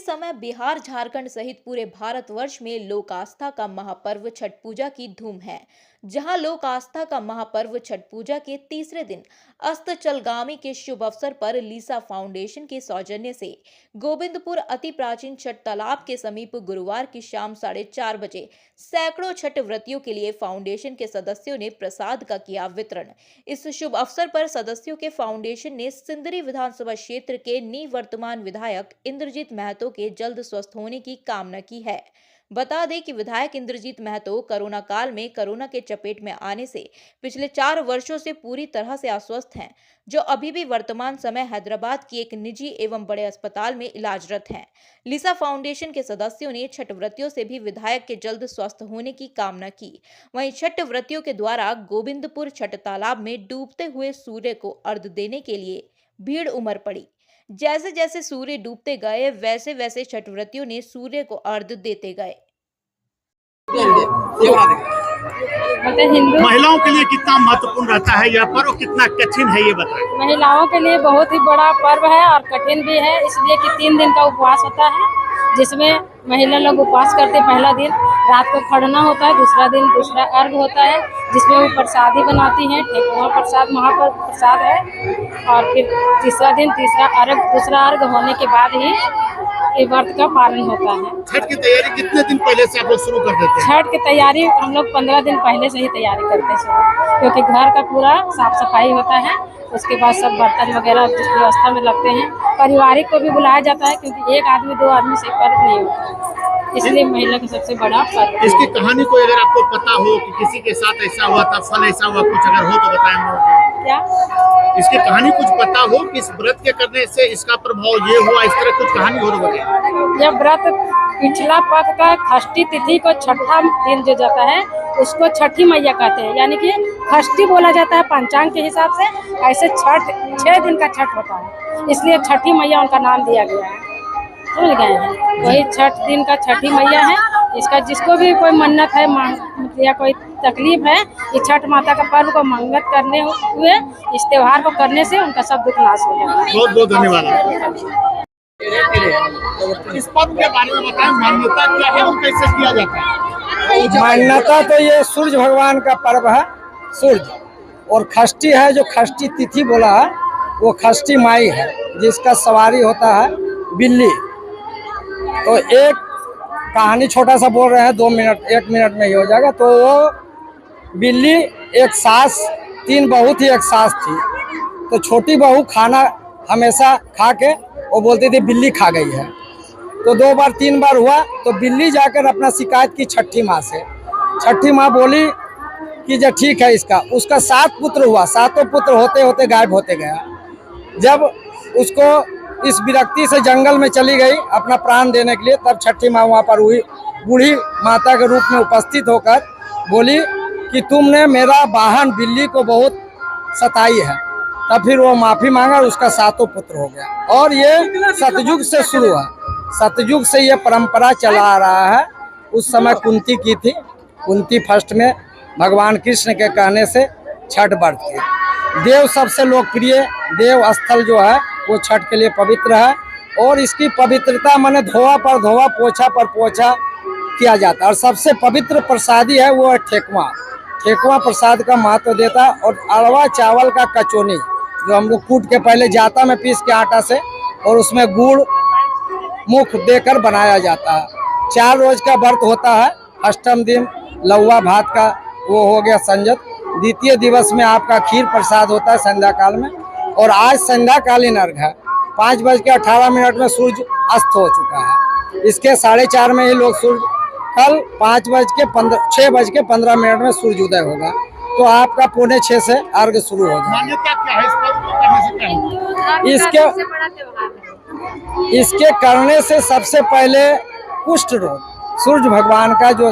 समय बिहार झारखंड सहित पूरे भारतवर्ष में लोक आस्था का महापर्व छठ पूजा की धूम है। जहां लोक आस्था का महापर्व छठ पूजा के तीसरे दिन अस्ताचलगामी के शुभ अवसर पर लीसा फाउंडेशन के सौजन्य से गोविंदपुर अति प्राचीन छठ तालाब के समीप गुरुवार की शाम 4:30 बजे सैकड़ों छठ व्रतियों के लिए फाउंडेशन के सदस्यों ने प्रसाद का किया वितरण। इस शुभ अवसर पर सदस्यों के फाउंडेशन ने सिंदरी विधानसभा क्षेत्र के निवर्तमान विधायक इंद्रजीत महतो के जल्द स्वस्थ होने की कामना की है। बता दें कि विधायक इंद्रजीत महतो कोरोना काल में कोरोना के चपेट में आने से पिछले 4 वर्षों से पूरी तरह से अस्वस्थ हैं, जो अभी भी वर्तमान समय हैदराबाद की एक निजी एवं बड़े अस्पताल में इलाजरत हैं। लीसा फाउंडेशन के सदस्यों ने छठ व्रतियों से भी विधायक के जल्द स्वस्थ होने की कामना की। वहीं छठ व्रतियों के द्वारा गोविंदपुर छठ तालाब में डूबते हुए सूर्य को अर्घ्य देने के लिए भीड़ उमड़ पड़ी। जैसे जैसे सूर्य डूबते गए वैसे वैसे छठ व्रतियों ने सूर्य को अर्घ्य देते गए। महिलाओं के लिए कितना महत्वपूर्ण रहता है यह पर्व, कितना कठिन है ये बताएं। महिलाओं के लिए बहुत ही बड़ा पर्व है और कठिन भी है, इसलिए कि 3 दिन का उपवास होता है, जिसमें महिला लोग उपवास करते। पहला दिन रात को खड़ना होता है, दूसरा दिन दूसरा अर्घ होता है, जिसमें वो प्रसादी बनाती हैं। ठेकुआ प्रसाद महापर्व प्रसाद है। और फिर तीसरा दिन दूसरा अर्घ होने के बाद ही ये व्रत का पालन होता है। छठ की तैयारी कितने दिन पहले से आप लोग शुरू कर देते हैं? छठ की तैयारी हम लोग 15 दिन पहले से ही तैयारी करते हैं, क्योंकि घर का पूरा साफ सफाई होता है। उसके बाद सब बर्तन वगैरह जिस व्यवस्था में लगते हैं। पारिवारिक को भी बुलाया जाता है, क्योंकि एक आदमी 2 आदमी से पर्व नहीं होता, इसलिए महिला का सबसे बड़ा पर्व। इसकी कहानी कोई अगर आपको पता हो कि किसी के साथ ऐसा हुआ था, फल ऐसा हुआ, कुछ अगर हो तो बताएं हम लोगों को। क्या इसकी कहानी कुछ पता हो कि इस व्रत के करने से इसका प्रभाव ये हुआ, इस तरह कुछ कहानी हो तो बताएं। यह व्रत पिछला पक्ष का षष्ठी तिथि को छठा दिन जो जाता है उसको छठी मैया कहते हैं, यानी कि षष्ठी बोला जाता है पंचांग के हिसाब से। ऐसे छठ 6 दिन का छठ होता है, इसलिए छठी मैया उनका नाम दिया गया है। समझ गए हैं? वही 6 दिन का छठी मैया है। इसका जिसको भी कोई मन्नत है या कोई तकलीफ है, ये छठ माता का पर्व को मंगत करने हुए इस त्योहार को करने से उनका सब दुख नाश हो जाता है। बहुत बहुत धन्यवाद। इस पर्व के बारे में बताएं, मान्यता क्या है और कैसे किया जाता है? मान्यता तो ये सूर्य भगवान का पर्व है, सूर्य। और षष्ठी है, जो षष्ठी तिथि बोला है वो षष्ठी माई है, जिसका सवारी होता है बिल्ली। तो एक कहानी छोटा सा बोल रहे हैं, 2 मिनट 1 मिनट में ही हो जाएगा। तो वो बिल्ली एक सास, 3 बहू थी, एक सास थी। तो छोटी बहू खाना हमेशा खा के वो बोलती थी बिल्ली खा गई है। तो 2 बार 3 बार हुआ तो बिल्ली जाकर अपना शिकायत की छठी माँ से। छठी माँ बोली कि जो ठीक है इसका, उसका 7 पुत्र हुआ। 7 पुत्र होते होते गायब होते गया। जब उसको इस विरक्ति से जंगल में चली गई अपना प्राण देने के लिए, तब छठी माँ वहाँ पर हुई बूढ़ी माता के रूप में उपस्थित होकर बोली कि तुमने मेरा वाहन बिल्ली को बहुत सताई है। तब फिर वो माफ़ी मांगा और उसका 7 पुत्र हो गया। और ये सतयुग से शुरू है, सतयुग से ये परंपरा चला आ रहा है। उस समय कुंती की थी, कुंती फर्स्ट में भगवान कृष्ण के कहने से छठ व्रत की। देव सबसे लोकप्रिय देव स्थल जो है वो छठ के लिए पवित्र है। और इसकी पवित्रता माने धोआ पर धोआ, पोछा पर पोछा किया जाता है। और सबसे पवित्र प्रसादी है वो है ठेकुआ। ठेकुआ प्रसाद का महत्व देता है। और अरवा चावल का कचौनी जो हम लोग कूट के पहले जाता में पीस के आटा से, और उसमें गुड़ मुख देकर बनाया जाता है। 4 रोज का व्रत होता है। अष्टम दिन लौवा भात का वो हो गया संजत। द्वितीय दिवस में आपका खीर प्रसाद होता है संध्या काल में। और आज संध्याकालीन अर्घ है। 5:18 में सूर्य अस्त हो चुका है। इसके 4:30 में ही लोग सूर्य, कल 6:15 में सूर्य उदय होगा। तो आपका 5:45 से अर्घ शुरू हो जाएगा। मान्यता क्या है इस पर्व को करने से? क्या है इसके करने से सबसे पहले कुष्ठ रोग, सूर्य भगवान का जो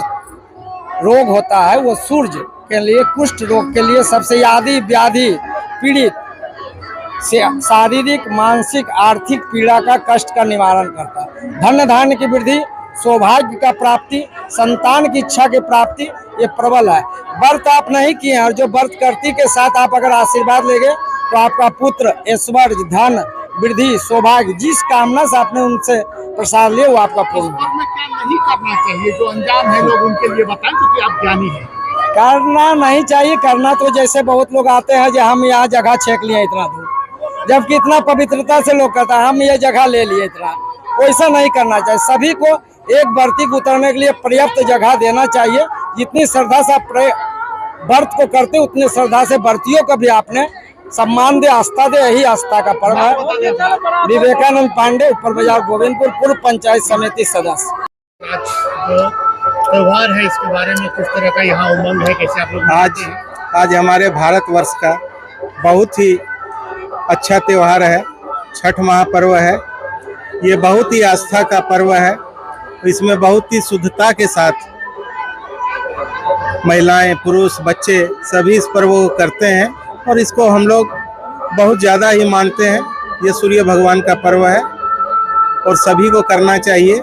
रोग होता है वो सूर्य के लिए, कुष्ठ रोग के लिए सबसे आदि व्याधि पीड़ित से शारीरिक, मानसिक, आर्थिक पीड़ा का कष्ट का निवारण करता है। धन धान्य की वृद्धि, सौभाग्य का प्राप्ति, संतान की इच्छा की प्राप्ति ये प्रबल है। व्रत आप नहीं किए हैं और जो व्रत करती के साथ आप अगर आशीर्वाद लेंगे तो आपका पुत्र, ऐश्वर्य, धन, वृद्धि सौभाग्य जिस कामना से आपने उनसे प्रसाद लिए वो आपका पूर्ण हो। में क्या नहीं करना चाहिए जो अंजाम है लोग उनके लिए बताएं, क्योंकि आप ज्ञानी हैं। करना नहीं चाहिए, करना तो जैसे बहुत लोग आते हैं जो हम यहाँ जगह छेक लिए इतना दूर, जबकि इतना पवित्रता से लोग कहता है हम ये जगह ले लिए इतना, वैसा नहीं करना चाहिए। सभी को एक व्रती को उतरने के लिए पर्याप्त जगह देना चाहिए। जितनी श्रद्धा से आप व्रत को करते उतनी श्रद्धा से व्रतियों को भी आपने सम्मान दे, आस्था दे। यही आस्था का पर्व है। विवेकानंद पांडे, ऊपर बाजार गोविंदपुर, पूर्व पंचायत समिति सदस्य। आज जो त्योहार है इसके बारे में किस तरह का यहाँ उमंग है, कैसे आप लोग आज हमारे भारतवर्ष का बहुत ही अच्छा त्योहार है, छठ महापर्व है। ये बहुत ही आस्था का पर्व है। इसमें बहुत ही शुद्धता के साथ महिलाएं, पुरुष, बच्चे सभी इस पर्व को करते हैं और इसको हम लोग बहुत ज़्यादा ही मानते हैं। ये सूर्य भगवान का पर्व है और सभी को करना चाहिए।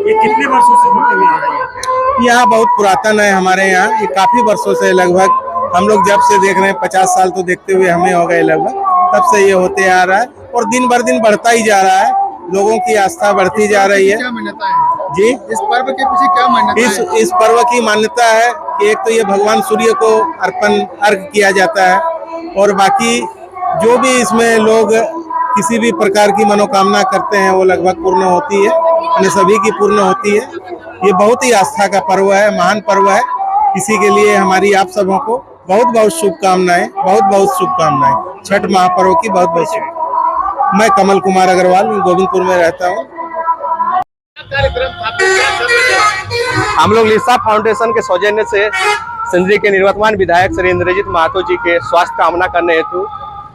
ये कितने वर्षों से होते हुए आ रही है? यहाँ बहुत पुरातन है हमारे यहाँ, ये काफ़ी वर्षों से, लगभग हम लोग जब से देख रहे हैं 50 साल तो देखते हुए हमें हो गए लगभग, तब से ये होते आ रहा है और दिन भर दिन बढ़ता ही जा रहा है। लोगों की आस्था बढ़ती जा रही है। क्या मान्यता है जी, इस पर्व के पीछे क्या मान्यता है? इस पर्व की मान्यता है कि एक तो ये भगवान सूर्य को अर्घ किया जाता है और बाकी जो भी इसमें लोग किसी भी प्रकार की मनोकामना करते हैं वो लगभग पूर्ण होती है, उन्हें सभी की पूर्ण होती है। ये बहुत ही आस्था का पर्व है, महान पर्व है। इसी के लिए हमारी आप सबों को बहुत बहुत शुभकामनाएं, बहुत बहुत शुभकामनाएं। छठ महापर्व की बहुत बहुत शुभकामनाएं। मैं कमल कुमार अग्रवाल गोविंदपुर में रहता हूँ। हम लोग लिसा फाउंडेशन के सौजन्य से सिंदरी के निवर्तमान विधायक श्री इंद्रजीत महतो जी के स्वास्थ्य कामना करने हेतु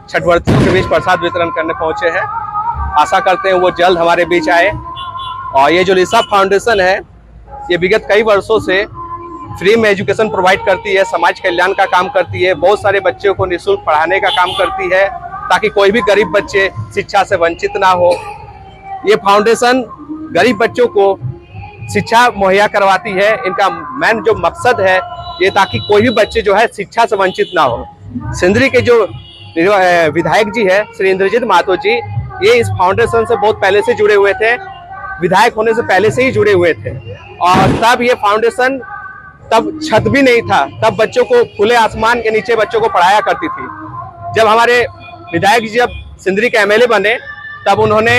छठवर्तियों के बीच प्रसाद वितरण करने पहुंचे हैं। आशा करते हैं वो जल्द हमारे बीच आए। और ये जो लिसा फाउंडेशन है ये विगत कई वर्षों से फ्री में एजुकेशन प्रोवाइड करती है, समाज कल्याण का काम करती है, बहुत सारे बच्चों को निःशुल्क पढ़ाने का काम करती है ताकि कोई भी गरीब बच्चे शिक्षा से वंचित ना हो। ये फाउंडेशन गरीब बच्चों को शिक्षा मुहैया करवाती है। इनका मेन जो मकसद है ये ताकि कोई भी बच्चे जो है शिक्षा से वंचित ना हो। सिंदरी के जो विधायक जी है श्री इंद्रजीत महतो जी, ये इस फाउंडेशन से बहुत पहले से जुड़े हुए थे, विधायक होने से पहले से ही जुड़े हुए थे। और तब ये फाउंडेशन, तब छत भी नहीं था, तब बच्चों को खुले आसमान के नीचे बच्चों को पढ़ाया करती थी। जब हमारे विधायक जी जब सिंदरी के एमएलए बने तब उन्होंने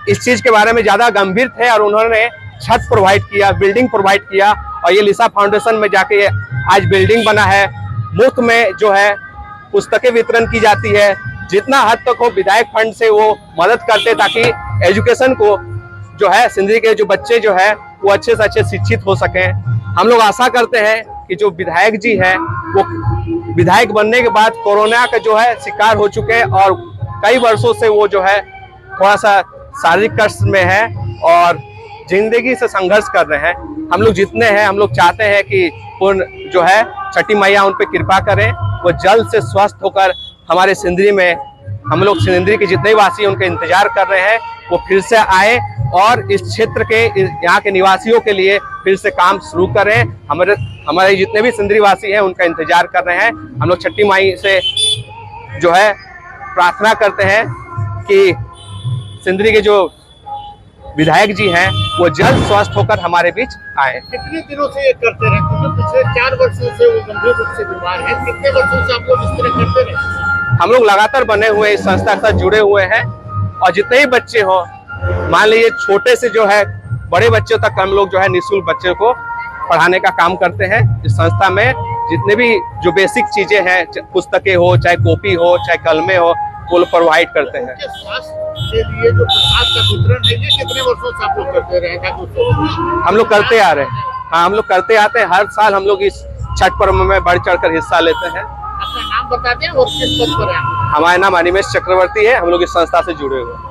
इस चीज के बारे में ज्यादा गंभीर थे और उन्होंने छत प्रोवाइड किया, बिल्डिंग प्रोवाइड किया और ये लिसा फाउंडेशन में जाके आज बिल्डिंग बना है। मुफ्त में जो है पुस्तकें वितरण की जाती है। जितना हद तक हो विधायक फंड से वो मदद करते ताकि एजुकेशन को जो है सिंदरी के जो बच्चे जो है वो अच्छे से अच्छे शिक्षित हो सकें। हम लोग आशा करते हैं कि जो विधायक जी है वो विधायक बनने के बाद कोरोना का जो है शिकार हो चुके हैं और कई वर्षों से वो जो है थोड़ा सा शारीरिक कष्ट में है और जिंदगी से संघर्ष कर रहे हैं। हम लोग जितने हैं हम लोग चाहते हैं कि पूर्ण जो है छठी मैया उन पे कृपा करें, वो जल्द से स्वस्थ होकर हमारे सिंदरी में, हम लोग सिंदरी के जितने वासी उनका इंतजार कर रहे हैं वो फिर से आए और इस क्षेत्र के यहाँ के निवासियों के लिए फिर से काम शुरू करें। हमारे जितने भी सिंदरी वासी हैं उनका इंतजार कर रहे हैं। हम लोग छठी माई से जो है प्रार्थना करते हैं कि सिंदरी के जो विधायक जी हैं वो जल्द स्वस्थ होकर हमारे बीच आए। कितने दिनों से ये करते रहे? क्योंकि पिछले 4 वर्षों से वो गंभीर रूप से बीमार है। कितने वर्षों से आप लोग इस तरह करते रहे? हम लोग लगातार बने हुए इस संस्था के साथ जुड़े हुए हैं और जितने ही बच्चे हो, मान लीजिए छोटे से जो है बड़े बच्चों तक हम लोग जो है निःशुल्क बच्चों को पढ़ाने का काम करते हैं। इस संस्था में जितने भी जो बेसिक चीजें हैं, पुस्तकें हो, चाहे कॉपी हो, चाहे कलमे हो, वो प्रोवाइड करते हैं। स्वास्थ्य के लिए जो प्रसाद का वितरण है ये कितने वर्षों से आप लोग करते रहे हैं? हम लोग करते आ रहे हैं। हाँ, हम लोग करते आते हैं। हर साल हम लोग इस छठ पर्व में बढ़ चढ़ कर हिस्सा लेते हैं। अपना नाम बता दें और किस पद पर हैं? हमारा नाम अनिमेश चक्रवर्ती है। हम लोग इस संस्था से जुड़े हुए हैं।